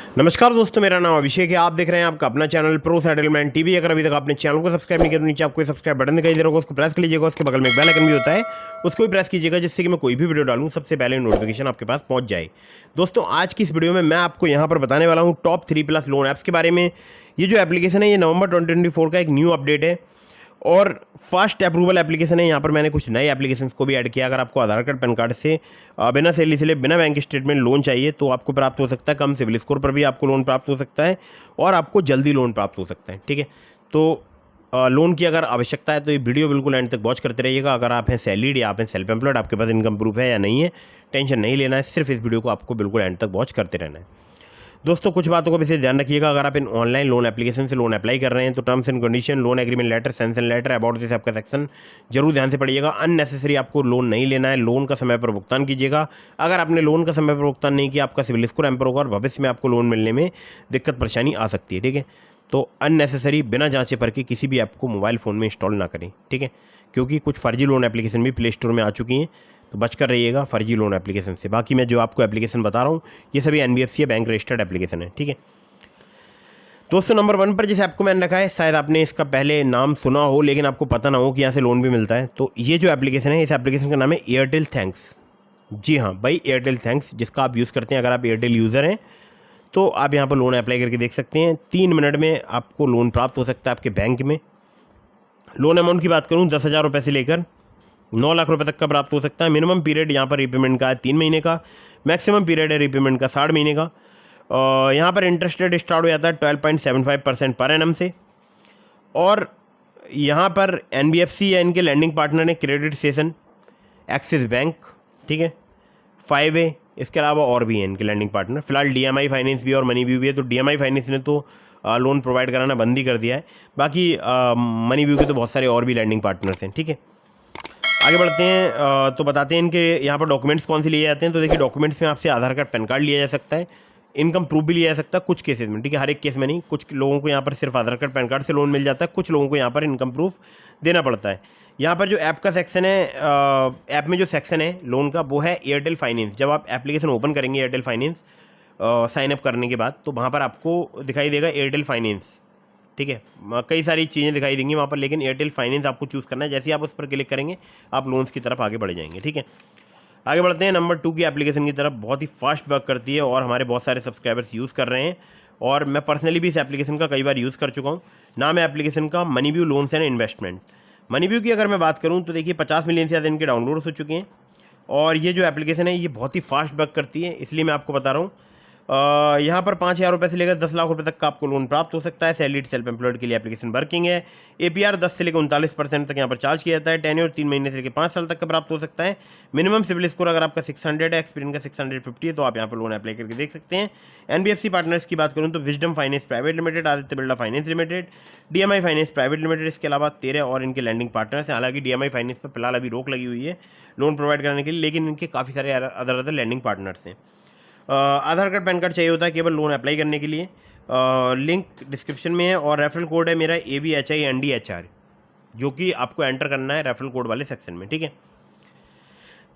नमस्कार दोस्तों, मेरा नाम अभिषेक है। आप देख रहे हैं आपका अपना चैनल प्रो सेटलमेंट टीवी। अगर अभी तक आपने चैनल को सब्सक्राइब नहीं किया तो नीचे आपको सब्सक्राइब बटन दिखाई दे रहा होगा, उसको प्रेस कर लीजिएगा। उसके बगल में एक बेल आइकन भी होता है, उसको भी प्रेस कीजिएगा, जिससे कि मैं कोई भी वीडियो डालूं सबसे पहले नोटिफिकेशन आपके पास पहुंच जाए। दोस्तों, आज की इस वीडियो में मैं आपको यहाँ पर बताने वाला हूँ टॉप 3+ लोन ऐप्स के बारे में। ये जो एप्लीकेशन है ये नवंबर 2024 का एक न्यू अपडेट है और फास्ट अप्रूवल एप्लीकेशन है। यहाँ पर मैंने कुछ नए एप्लीकेशंस को भी ऐड किया। अगर आपको आधार कार्ड पैन कार्ड से बिना सैलरी से बिना बैंक स्टेटमेंट लोन चाहिए तो आपको प्राप्त हो सकता है। कम सिविल स्कोर पर भी आपको लोन प्राप्त हो सकता है और आपको जल्दी लोन प्राप्त हो सकता है। ठीक है, तो लोन की अगर आवश्यकता है तो ये वीडियो बिल्कुल एंड तक वॉच करते रहिएगा। अगर आप हैं सैलरीड या आप हैं सेल्फ एम्प्लॉयड, आपके पास इनकम प्रूफ है या नहीं है, टेंशन नहीं लेना है, सिर्फ इस वीडियो को आपको बिल्कुल एंड तक वॉच करते रहना है। दोस्तों, कुछ बातों को विशेष ध्यान रखिएगा। अगर आप इन ऑनलाइन लोन एप्लीकेशन से लोन अप्लाई कर रहे हैं तो terms and condition, loan agreement letter, sanction letter, about this आपका सेक्शन जरूर ध्यान से पढ़िएगा। अननेसेसरी आपको लोन नहीं लेना है। लोन का समय पर भुगतान कीजिएगा। अगर आपने लोन का समय पर भुगतान नहीं किया, आपका सिविल स्कोर एम्पर होगा और भविष्य में आपको लोन मिलने में दिक्कत परेशानी आ सकती है। ठीक है, तो अननेसेसरी बिना जांचे परखे किसी भी ऐप को मोबाइल फ़ोन में इंस्टॉल ना करें। ठीक है, क्योंकि कुछ फर्जी लोन एप्लीकेशन भी प्ले स्टोर में आ चुकी हैं, तो बचकर रहिएगा फर्जी लोन एप्लीकेशन से। बाकी मैं जो आपको एप्लीकेशन बता रहा हूँ ये सभी एनबीएफसी या बैंक रजिस्टर्ड एप्लीकेशन है। ठीक है दोस्तों, नंबर 1 पर जिस ऐप को मैंने रखा है, शायद आपने इसका पहले नाम सुना हो लेकिन आपको पता ना हो कि यहाँ से लोन भी मिलता है। तो ये जो एप्लीकेशन है, इस एप्लीकेशन का नाम है एयरटेल थैंक्स। जी हाँ भाई, एयरटेल थैंक्स, जिसका आप यूज़ करते हैं। अगर आप एयरटेल यूज़र हैं तो आप यहाँ पर लोन अप्लाई करके देख सकते हैं। 3 मिनट में आपको लोन प्राप्त हो सकता है आपके बैंक में। लोन अमाउंट की बात करूँ, 10,000 रुपये से लेकर 9 लाख रुपए तक का प्राप्त हो सकता है। मिनिमम पीरियड यहाँ पर रीपेमेंट का है 3 महीने का। मैक्सिमम पीरियड है रीपेमेंट का 60 महीने का। यहाँ पर इंटरेस्ट रेट स्टार्ट हो जाता है 12.75% पर एनम से। और यहाँ पर एनबीएफसी या इनके लैंडिंग पार्टनर है क्रेडिट सेशन, एक्सिस बैंक, ठीक है, 5A। इसके अलावा और भी हैं इनके लैंडिंग पार्टनर। फिलहाल डीएमआई फाइनेंस भी और मनी व्यू भी है। तो डीएमआई फाइनेंस ने तो लोन प्रोवाइड कराना बंद ही कर दिया है। बाकी मनी व्यू के तो बहुत सारे और भी लैंडिंग पार्टनर्स हैं। ठीक है, आगे बढ़ते हैं तो बताते हैं इनके यहाँ पर डॉक्यूमेंट्स कौन से लिए जाते हैं। तो देखिए, डॉक्यूमेंट्स में आपसे आधार कार्ड पैन कार्ड लिया जा सकता है, इनकम प्रूफ भी लिया जा सकता है कुछ केसेस में। ठीक है, हर एक केस में नहीं। कुछ लोगों को यहाँ पर सिर्फ आधार कार्ड पैन कार्ड से लोन मिल जाता है, कुछ लोगों को यहाँ पर इनकम प्रूफ देना पड़ता है। यहाँ पर जो ऐप का सेक्शन है, ऐप में जो सेक्शन है लोन का, वो है एयरटेल फाइनेंस। जब आप एप्लीकेशन ओपन करेंगे एयरटेल फाइनेंस साइन अप करने के बाद, तो वहाँ पर आपको दिखाई देगा एयरटेल फाइनेंस। ठीक है, कई सारी चीज़ें दिखाई देंगी वहाँ पर, लेकिन एयरटेल फाइनेंस आपको चूज़ करना है। जैसे ही आप उस पर क्लिक करेंगे आप लोन्स की तरफ आगे बढ़ जाएंगे। ठीक है, आगे बढ़ते हैं नंबर 2 की एप्लीकेशन की तरफ। बहुत ही फास्ट वर्क करती है और हमारे बहुत सारे सब्सक्राइबर्स यूज़ कर रहे हैं और मैं पर्सनली भी इस एप्लीकेशन का कई बार यूज़ कर चुका हूँ। नाम है एप्लीकेशन का money view loans and investment. Money view की अगर मैं बात करूँ तो देखिए 50 मिलियन से ज़्यादा इनके डाउनलोड्स हो चुके हैं और ये जो एप्लीकेशन है ये बहुत ही फास्ट वर्क करती है, इसलिए मैं आपको बता रहा हूँ। यहाँ पर 5,000 रुपये से लेकर 10 लाख रुपए तक का आपको लोन प्राप्त हो सकता है। सैलरीड सेल्फ एम्प्लॉयड के लिए एप्लीकेशन वर्किंग है। एपीआर 10 से लेकर 39% तक यहाँ पर चार्ज किया जाता है। टेन्योर 3 महीने से लेकर 5 साल तक का प्राप्त हो सकता है। मिनिमम सिविल स्कोर अगर आपका 600 है, एक्सपीरियंस का 650 है, तो आप यहाँ पर लोन अप्लाई करके देख सकते हैं। एनबीएफसी पार्टनर्स की बात करूँ तो wisdom finance private limited, Aditya Birla finance limited, DMI finance private limited, इसके अलावा 13 और इनके लैंडिंग पार्टनर्स हैं। हालांकि डीएमआई फाइनेंस पर फिलहाल अभी रोक लगी हुई है लोन प्रोवाइड कराने के लिए, लेकिन इनके काफ़ी सारे अदर लैंडिंग पार्टनर्स हैं। आधार कार्ड पैन कार्ड चाहिए होता है केवल लोन अप्लाई करने के लिए। लिंक डिस्क्रिप्शन में है और रेफरल कोड है मेरा ABHINDHR, जो कि आपको एंटर करना है रेफरल कोड वाले सेक्शन में। ठीक है,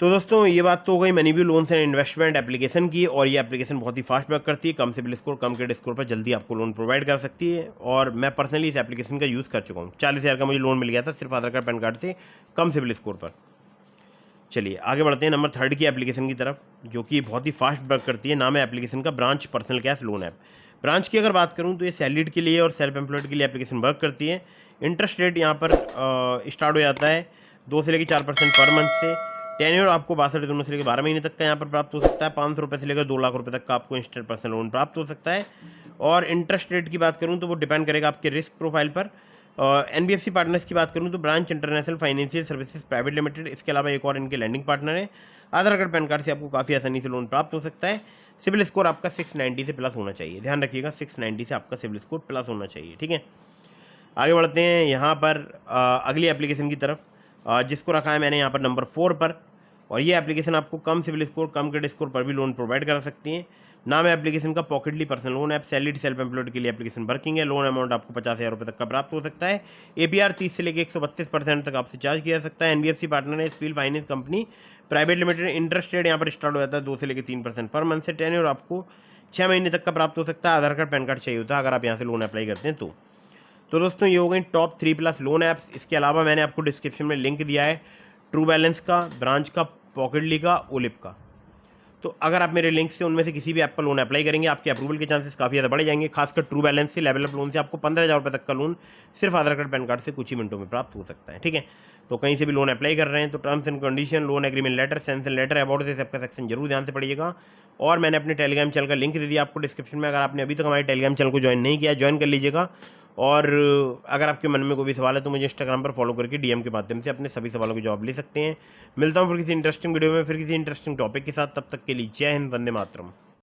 तो दोस्तों ये बात तो हो गई money view loans and investment application की। और ये एप्लीकेशन बहुत ही फास्ट वर्क करती है। कम सिविल स्कोर, कम क्रेडिट स्कोर पर जल्दी आपको लोन प्रोवाइड कर सकती है और मैं पर्सनली इस एप्लीकेशन का यूज़ कर चुका हूँ। 40,000 का मुझे लोन मिल गया था सिर्फ आधार कार्ड पैन कार्ड से, कम सिविल स्कोर पर। चलिए आगे बढ़ते हैं नंबर 3 की एप्लीकेशन की तरफ, जो कि बहुत ही फास्ट वर्क करती है। नाम है एप्लीकेशन का branch personal cash loan app. Branch की अगर बात करूं तो ये सैलरीड के लिए और सेल्फ एम्प्लॉयड के लिए एप्लीकेशन वर्क करती है। इंटरेस्ट रेट यहाँ पर स्टार्ट हो जाता है 2 से लेकर 4% पर मंथ से। टेन्योर आपको 62 दिनों से लेकर 12 महीने तक का यहाँ पर प्राप्त हो सकता है। 500 रुपये से लेकर 2 लाख रुपये तक का आपको इंस्टेंट पर्सनल लोन प्राप्त हो सकता है। और इंटरेस्ट रेट की बात करूँ तो वो डिपेंड करेगा आपके रिस्क प्रोफाइल पर। एनबीएफसी पार्टनर्स की बात करूं तो branch international financial services private limited, इसके अलावा एक और इनके लैंडिंग पार्टनर है। आधार कार्ड पैन कार्ड से आपको काफ़ी आसानी से लोन प्राप्त हो सकता है। सिविल स्कोर आपका 690 से प्लस होना चाहिए, ध्यान रखिएगा 690 से आपका सिविल स्कोर प्लस होना चाहिए। ठीक है, आगे बढ़ते हैं यहाँ पर अगली एप्लीकेशन की तरफ, जिसको रखा है मैंने यहाँ पर नंबर 4 पर। और ये एप्लीकेशन आपको कम सिविल स्कोर, कम क्रेडिट स्कोर पर भी लोन प्रोवाइड करा सकती है। नाम है एप्लीकेशन का Pocketly personal loan app. Salaried self employed के लिए एप्लीकेशन वर्किंग है। लोन अमाउंट आपको 50,000 रुपये तक का प्राप्त हो सकता है। एपीआर 30 से लेकर 132% तक आपसे चार्ज किया जा सकता है। एनबीएफसी पार्टनर है spill finance company private limited. Interest rate यहाँ पर स्टार्ट हो जाता है 2 से लेकर 3% पर मंथ से। टेन्योर आपको 6 महीने तक का प्राप्त हो सकता है। आधार कार्ड पैन कार्ड चाहिए होता है अगर आप यहाँ से लोन अप्लाई करते हैं तो दोस्तों ये हो गई टॉप 3+ लोन ऐप्स। इसके अलावा मैंने आपको डिस्क्रिप्शन में लिंक दिया है ट्रू बैलेंस का, ब्रांच का, पॉकेटली का, ओलिप का। तो अगर आप मेरे लिंक से उनमें से किसी भी ऐप पर लोन अप्लाई करेंगे आपके अप्रूवल के चांसेस काफ़ी ज़्यादा बढ़ जाएंगे। खासकर ट्रू बैलेंस से, लेवल अप लोन से आपको 15,000 रुपये तक का लोन सिर्फ आधार कार्ड पैन कार्ड से कुछ ही मिनटों में प्राप्त हो सकता है। ठीक है, तो कहीं से भी लोन अप्लाई कर रहे हैं तो terms and condition, loan agreement letter, sanction letter, about this सबका सेक्शन जरूर ध्यान से पढ़िएगा। और मैंने अपने टेलीग्राम चैनल का लिंक दे दिया आपको डिस्क्रिप्शन में। अगर आपने अभी तक हमारे टेलीग्राम चैनल को ज्वाइन नहीं किया, ज्वाइन कर लीजिएगा। और अगर आपके मन में कोई भी सवाल है तो मुझे इंस्टाग्राम पर फॉलो करके डीएम के माध्यम से अपने सभी सवालों के जवाब ले सकते हैं। मिलता हूँ फिर किसी इंटरेस्टिंग वीडियो में, फिर किसी इंटरेस्टिंग टॉपिक के साथ। तब तक के लिए जय हिंद, वंदे मातरम।